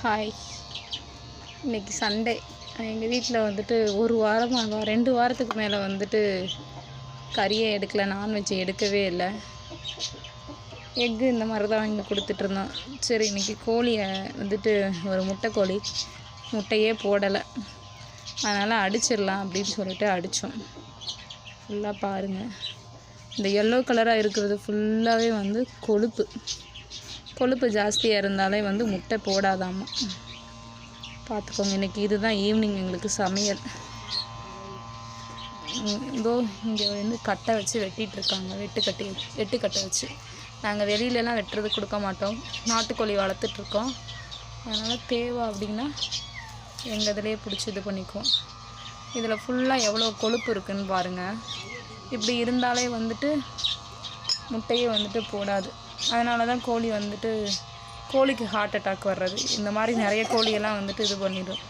Hi. இன்றைக்கி Sunday. எங்கள் வீட்டில் வந்துட்டு ஒரு வாரமாக 2 வாரத்துக்கு மேலே வந்துட்டு கறியே எடுக்கலை, நான்வெஜ் எடுக்கவே இல்லை. எக்கு இந்த மாதிரி தான் வாங்கி கொடுத்துட்ருந்தோம். சரி, இன்றைக்கி கோழியை வந்துட்டு ஒரு முட்டைக்கோழி முட்டையே போடலை, அதனால் அடிச்சிடலாம் அப்படின்னு சொல்லிட்டு அடித்தோம். ஃபுல்லாக பாருங்கள், இந்த எல்லோ கலராக இருக்கிறது ஃபுல்லாகவே வந்து கொழுப்பு ஜாஸ்தியாக இருந்தாலே வந்து முட்டை போடாதாம்மா. பார்த்துக்கோங்க. இன்றைக்கி இதுதான் ஈவினிங் எங்களுக்கு சமையல். இதோ இங்கே வந்து கட்டை வச்சு வெட்டிகிட்ருக்காங்க, வெட்டுக்கட்டை வச்சு. நாங்கள் வெளியிலலாம் வெட்டுறது கொடுக்க மாட்டோம், நாட்டுக்கோழி வளர்த்துட்ருக்கோம். அதனால் தேவை அப்படின்னா எங்கள் இதிலே பிடிச்சி இது பண்ணிக்குவோம். இதில் ஃபுல்லாக எவ்வளோ கொழுப்பு இருக்குதுன்னு பாருங்கள். இப்படி இருந்தாலே வந்துட்டு முட்டையே வந்துட்டு போடாது. அதனால தான் கோழிக்கு ஹார்ட் அட்டாக் வர்றது. இந்த மாதிரி நிறைய கோழியெல்லாம் வந்துட்டு இது பண்ணிடும்.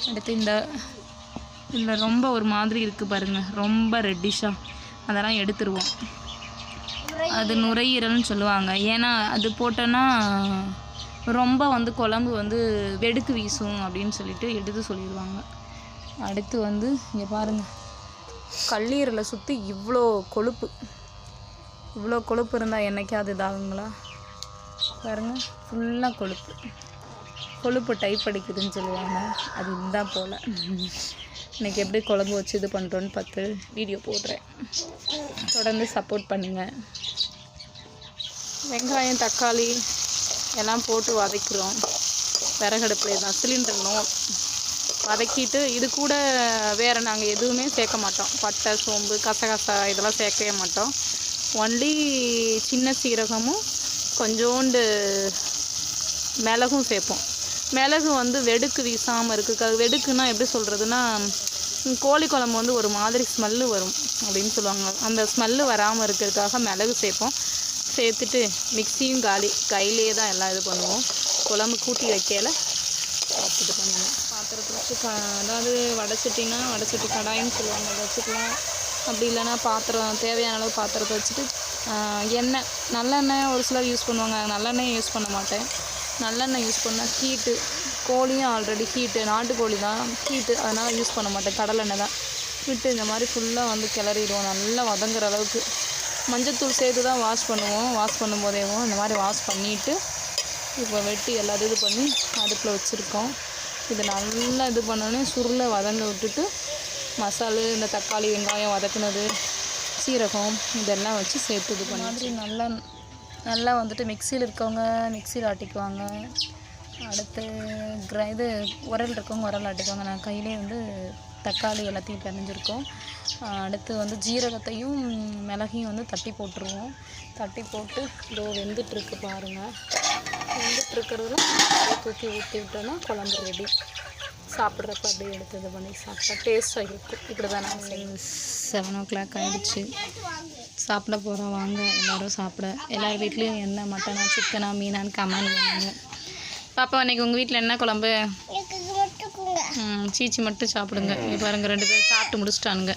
அடுத்து இதில் ரொம்ப ஒரு மாதிரி இருக்குது பாருங்கள், ரொம்ப ரெட்டிஷாக, அதெல்லாம் எடுத்துருவோம். அது நுரையீரல்னு சொல்லுவாங்க. ஏன்னா அது போட்டோன்னா ரொம்ப வந்து குழம்பு வந்து வெடுக்கு வீசும் அப்படின்னு சொல்லிட்டு எடுத்து சொல்லிடுவாங்க. அடுத்து வந்து இங்கே பாருங்கள், கல்லீரலை சுற்றி இவ்வளோ கொழுப்பு இருந்தால் என்றைக்காவது இதாகுங்களா? பாருங்கள், ஃபுல்லாக கொழுப்பு டைப் அடிக்குதுன்னு சொல்லுவாங்க. அது இதுதான் போல். இன்றைக்கி எப்படி குழம்பு வச்சு இது பண்ணுறோன்னு பார்த்து வீடியோ போடுறேன். தொடர்ந்து சப்போர்ட் பண்ணுங்கள். வெங்காயம், தக்காளி எல்லாம் போட்டு வதக்கிறோம். விறகடுப்புலேயே தான், சிலிண்டர்னும் வதக்கிட்டு இது கூட வேறு நாங்கள் எதுவுமே சேர்க்க மாட்டோம். பட்டை, சோம்பு, கசகசா இதெல்லாம் சேர்க்கவே மாட்டோம். ஒன்லி சின்ன சீரகமும் கொஞ்சோண்டு மிளகும் சேர்ப்போம். மிளகு வந்து வெடுக்கு வீசாமல் இருக்குது. அது வெடுக்குன்னா எப்படி சொல்கிறதுனா, கோழி குழம்பு வந்து ஒரு மாதிரி ஸ்மெல்லு வரும் அப்படின்னு சொல்லுவாங்க. அந்த ஸ்மெல்லு வராமல் இருக்கிறதுக்காக மிளகு சேர்ப்போம். சேர்த்துட்டு மிக்சியும் கையிலே தான் எல்லாம் இது பண்ணுவோம். குழம்பு கூட்டி வைக்கல இது பண்ணுவோம். பாத்திரத்தை வச்சு அதாவது வடைச்சட்டி கடாயின்னு சொல்லுவாங்க, அதை வச்சுக்கலாம். அப்படி இல்லைன்னா பாத்திரம், தேவையான அளவு பாத்திரத்தை வச்சுட்டு எண்ணெய், நல்லெண்ணெய் ஒரு சிலர் யூஸ் பண்ணுவாங்க. நல்லெண்ணெய் யூஸ் பண்ண மாட்டேன். நல்லெண்ணெய் யூஸ் பண்ணால் ஹீட்டு, கோழியும் ஆல்ரெடி ஹீட்டு, நாட்டுக்கோழி தான் ஹீட்டு, அதனால் யூஸ் பண்ண மாட்டேன். கடலெண்ணெய் தான் விட்டு இந்த மாதிரி ஃபுல்லாக வந்து கிளறிடுவோம். நல்லா வதங்குற அளவுக்கு மஞ்சத்தூள் சேர்த்து தான் வாஷ் பண்ணுவோம். வாஷ் பண்ணும்போதேவும் இந்த மாதிரி வாஷ் பண்ணிவிட்டு இப்போ வெட்டி எல்லாத்தையும் இது பண்ணி அடுப்பில் வச்சுருக்கோம். இது நல்லா இது பண்ணோன்னே சுருளை வதங்க விட்டுட்டு மசாலு, இந்த தக்காளி, வெங்காயம் வதக்குனது, சீரகம் இதெல்லாம் வச்சு சேர்த்து இது பண்ண மாதிரி நல்லா வந்துட்டு மிக்சியில் இருக்கவங்க மிக்சியில் ஆட்டிக்குவாங்க. அடுத்து இது உரல் இருக்கவங்க உரல் ஆட்டிக்குவாங்க. நான் கையிலே வந்து தக்காளி எல்லாத்தையும் பிணைஞ்சிருக்கோம். அடுத்து வந்து ஜீரகத்தையும் மிளகையும் வந்து தட்டி போட்டுருவோம். தட்டி போட்டு இதோ வெந்துட்டுருக்கு பாருங்கள். வெந்துட்டுருக்கிறதுல தூக்கி ஊற்றி விட்டோன்னா குழம்பு ரெடி. சாப்பிட்றப்ப அப்படியே எடுத்து இது பண்ணி சாப்பிட்டா டேஸ்ட்டாக இருக்கும். இப்படி தான் நாங்கள் செய்வோம். 7 o'clock ஆகிடுச்சு. சாப்பிட போகிறோம், வாங்க எல்லோரும் சாப்பிட. எல்லார் வீட்லேயும் என்ன மட்டனா, சிக்கனா, மீனான்னு கமெண்ட் பண்ணுங்க. பாப்பா, அன்றைக்கி உங்கள் வீட்டில் என்ன குழம்பு? சீச்சி மட்டும் சாப்பிடுங்க. பாருங்கள், 2 பேரும் சாப்பிட்டு முடிச்சிட்டானுங்க.